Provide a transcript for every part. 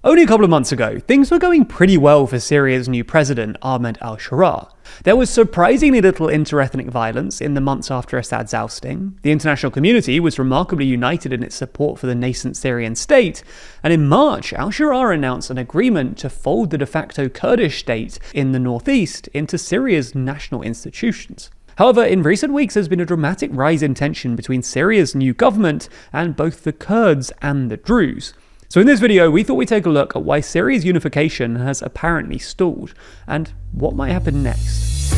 Only a couple of months ago, things were going pretty well for Syria's new president, Ahmed al-Sharaa. There was surprisingly little interethnic violence in the months after Assad's ousting, the international community was remarkably united in its support for the nascent Syrian state, and in March, al-Sharaa announced an agreement to fold the de facto Kurdish state in the northeast into Syria's national institutions. However, in recent weeks there's been a dramatic rise in tension between Syria's new government and both the Kurds and the Druze. So in this video, we thought we'd take a look at why Syria's unification has apparently stalled, and what might happen next.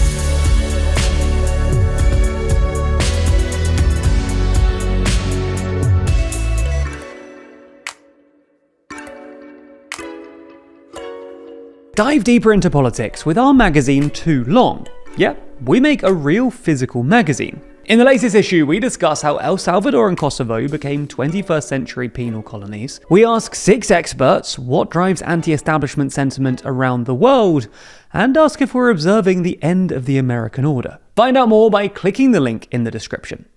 Dive deeper into politics with our magazine Too Long. Yep, we make a real physical magazine. In the latest issue, we discuss how El Salvador and Kosovo became 21st century penal colonies. We ask 6 experts what drives anti-establishment sentiment around the world, and ask if we're observing the end of the American order. Find out more by clicking the link in the description.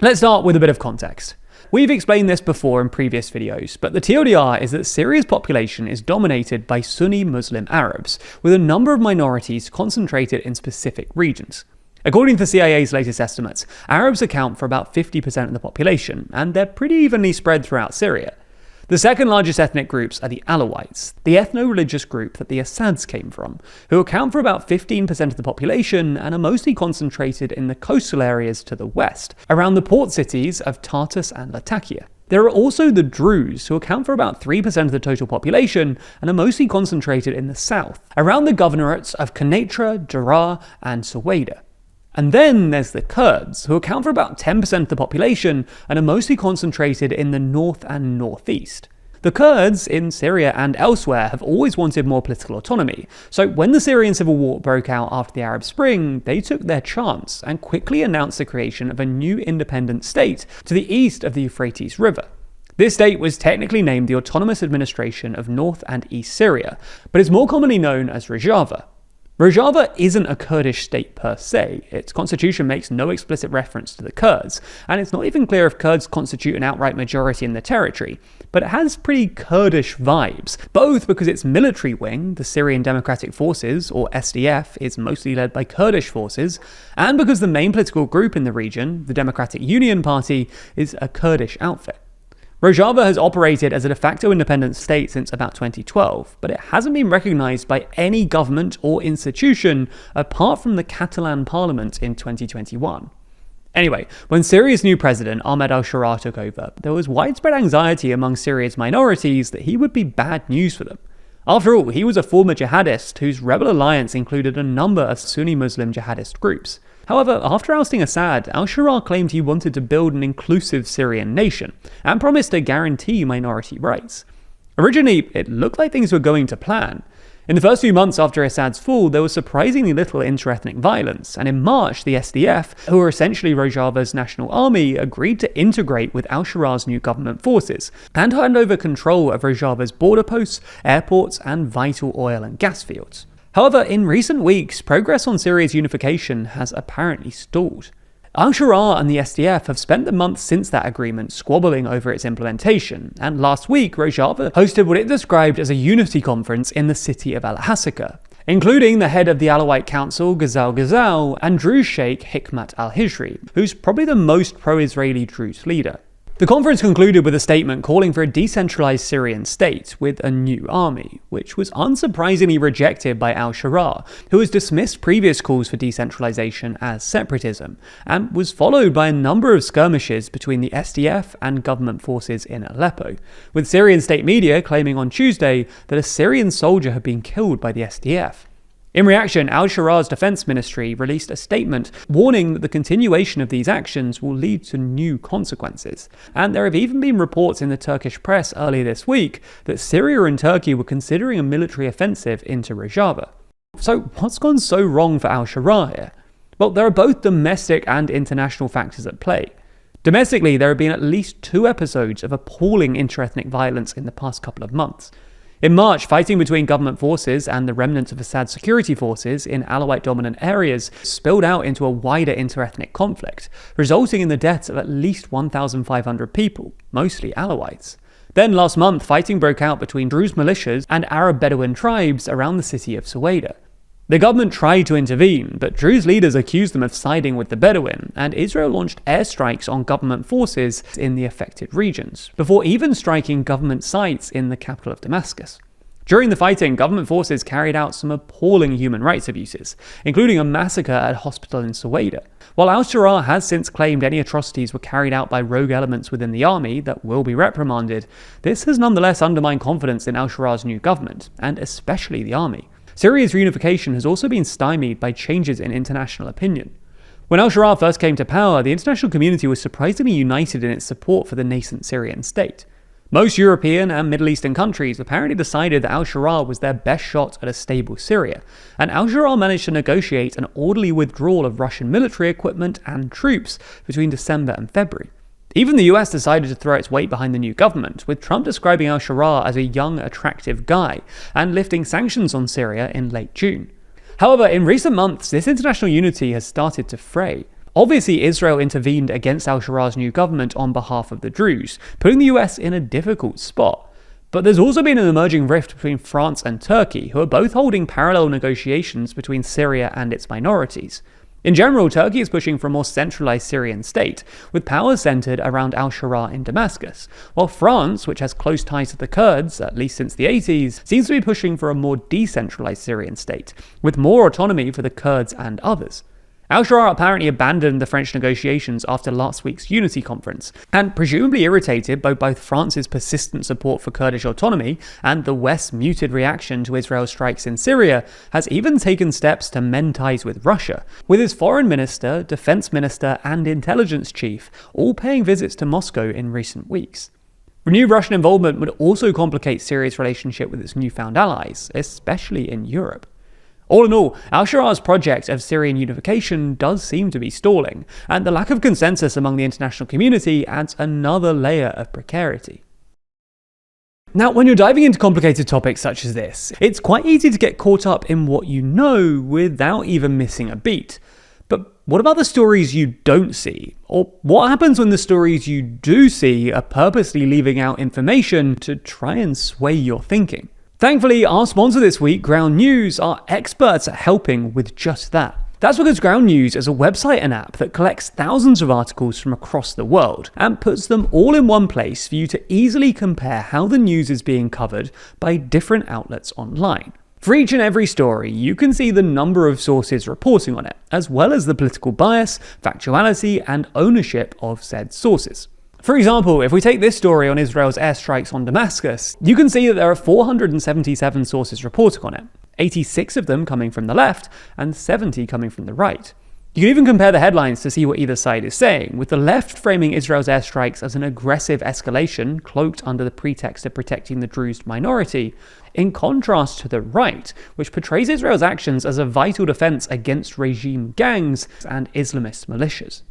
Let's start with a bit of context. We've explained this before in previous videos, but the TLDR is that Syria's population is dominated by Sunni Muslim Arabs, with a number of minorities concentrated in specific regions. According to the CIA's latest estimates, Arabs account for about 50% of the population, and they're pretty evenly spread throughout Syria. The second largest ethnic groups are the Alawites, the ethno-religious group that the Assads came from, who account for about 15% of the population and are mostly concentrated in the coastal areas to the west, around the port cities of Tartus and Latakia. There are also the Druze, who account for about 3% of the total population and are mostly concentrated in the south, around the governorates of Quneitra, Daraa, and Suwaida. And then there's the Kurds, who account for about 10% of the population and are mostly concentrated in the north and northeast. The Kurds, in Syria and elsewhere, have always wanted more political autonomy, so when the Syrian civil war broke out after the Arab Spring, they took their chance and quickly announced the creation of a new independent state to the east of the Euphrates River. This state was technically named the Autonomous Administration of North and East Syria, but is more commonly known as Rojava. Rojava isn't a Kurdish state per se, its constitution makes no explicit reference to the Kurds, and it's not even clear if Kurds constitute an outright majority in the territory, but it has pretty Kurdish vibes, both because its military wing, the Syrian Democratic Forces, or SDF, is mostly led by Kurdish forces, and because the main political group in the region, the Democratic Union Party, is a Kurdish outfit. Rojava has operated as a de facto independent state since about 2012, but it hasn't been recognised by any government or institution apart from the Catalan parliament in 2021. Anyway, when Syria's new president, Ahmed al-Sharaa, took over, there was widespread anxiety among Syria's minorities that he would be bad news for them. After all, he was a former jihadist whose rebel alliance included a number of Sunni Muslim jihadist groups. However, after ousting Assad, al-Sharaa claimed he wanted to build an inclusive Syrian nation, and promised to guarantee minority rights. Originally, it looked like things were going to plan. In the first few months after Assad's fall, there was surprisingly little interethnic violence, and in March, the SDF, who are essentially Rojava's national army, agreed to integrate with al-Sharaa's new government forces, and hand over control of Rojava's border posts, airports, and vital oil and gas fields. However, in recent weeks, progress on Syria's unification has apparently stalled. Al-Sharaa and the SDF have spent the months since that agreement squabbling over its implementation, and last week Rojava hosted what it described as a unity conference in the city of Al-Hasaka, including the head of the Alawite Council, Ghazal, and Druze Sheikh Hikmat al-Hijri, who's probably the most pro-Israeli Druze leader. The conference concluded with a statement calling for a decentralized Syrian state with a new army, which was unsurprisingly rejected by al-Sharaa, who has dismissed previous calls for decentralization as separatism, and was followed by a number of skirmishes between the SDF and government forces in Aleppo, with Syrian state media claiming on Tuesday that a Syrian soldier had been killed by the SDF. In reaction, al-Sharaa's defense ministry released a statement warning that the continuation of these actions will lead to new consequences. And there have even been reports in the Turkish press earlier this week that Syria and Turkey were considering a military offensive into Rojava. So what's gone so wrong for al-Sharaa here? Well, there are both domestic and international factors at play. Domestically, there have been at least 2 episodes of appalling interethnic violence in the past couple of months. In March, fighting between government forces and the remnants of Assad's security forces in Alawite-dominant areas spilled out into a wider interethnic conflict, resulting in the deaths of at least 1,500 people, mostly Alawites. Then last month, fighting broke out between Druze militias and Arab Bedouin tribes around the city of Suwaida. The government tried to intervene, but Druze leaders accused them of siding with the Bedouin, and Israel launched airstrikes on government forces in the affected regions, before even striking government sites in the capital of Damascus. During the fighting, government forces carried out some appalling human rights abuses, including a massacre at a hospital in Suwaida. While al-Sharaa has since claimed any atrocities were carried out by rogue elements within the army that will be reprimanded, this has nonetheless undermined confidence in al-Sharaa's new government, and especially the army. Syria's reunification has also been stymied by changes in international opinion. When al-Sharaa first came to power, the international community was surprisingly united in its support for the nascent Syrian state. Most European and Middle Eastern countries apparently decided that al-Sharaa was their best shot at a stable Syria, and al-Sharaa managed to negotiate an orderly withdrawal of Russian military equipment and troops between December and February. Even the US decided to throw its weight behind the new government, with Trump describing al-Sharaa as a young, attractive guy, and lifting sanctions on Syria in late June. However, in recent months, this international unity has started to fray. Obviously, Israel intervened against al-Sharaa's new government on behalf of the Druze, putting the US in a difficult spot. But there's also been an emerging rift between France and Turkey, who are both holding parallel negotiations between Syria and its minorities. In general, Turkey is pushing for a more centralized Syrian state, with power centered around al-Sharaa in Damascus, while France, which has close ties to the Kurds, at least since the 80s, seems to be pushing for a more decentralized Syrian state, with more autonomy for the Kurds and others. Al-Sharaa apparently abandoned the French negotiations after last week's unity conference, and presumably irritated by both France's persistent support for Kurdish autonomy and the West's muted reaction to Israel's strikes in Syria, has even taken steps to mend ties with Russia, with his foreign minister, defense minister, and intelligence chief all paying visits to Moscow in recent weeks. Renewed Russian involvement would also complicate Syria's relationship with its newfound allies, especially in Europe. All in all, al-Sharaa's project of Syrian unification does seem to be stalling, and the lack of consensus among the international community adds another layer of precarity. Now, when you're diving into complicated topics such as this, it's quite easy to get caught up in what you know without even missing a beat. But what about the stories you don't see? Or what happens when the stories you do see are purposely leaving out information to try and sway your thinking? Thankfully, our sponsor this week, Ground News, are experts at helping with just that. That's because Ground News is a website and app that collects thousands of articles from across the world and puts them all in one place for you to easily compare how the news is being covered by different outlets online. For each and every story, you can see the number of sources reporting on it, as well as the political bias, factuality, and ownership of said sources. For example, if we take this story on Israel's airstrikes on Damascus, you can see that there are 477 sources reporting on it, 86 of them coming from the left and 70 coming from the right. You can even compare the headlines to see what either side is saying, with the left framing Israel's airstrikes as an aggressive escalation cloaked under the pretext of protecting the Druze minority, in contrast to the right, which portrays Israel's actions as a vital defense against regime gangs and Islamist militias.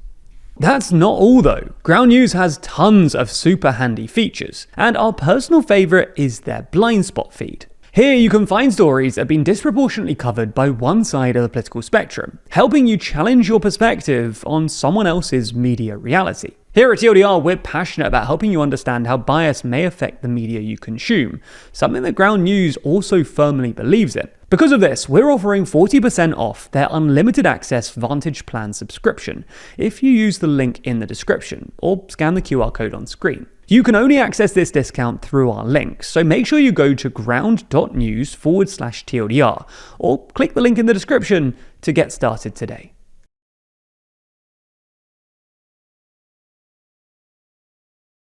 That's not all though. Ground News has tons of super handy features, and our personal favourite is their blind spot feed. Here you can find stories that have been disproportionately covered by one side of the political spectrum, helping you challenge your perspective on someone else's media reality. Here at TLDR, we're passionate about helping you understand how bias may affect the media you consume, something that Ground News also firmly believes in. Because of this, we're offering 40% off their unlimited access Vantage Plan subscription if you use the link in the description or scan the QR code on screen. You can only access this discount through our link, so make sure you go to ground.news/TLDR or click the link in the description to get started today.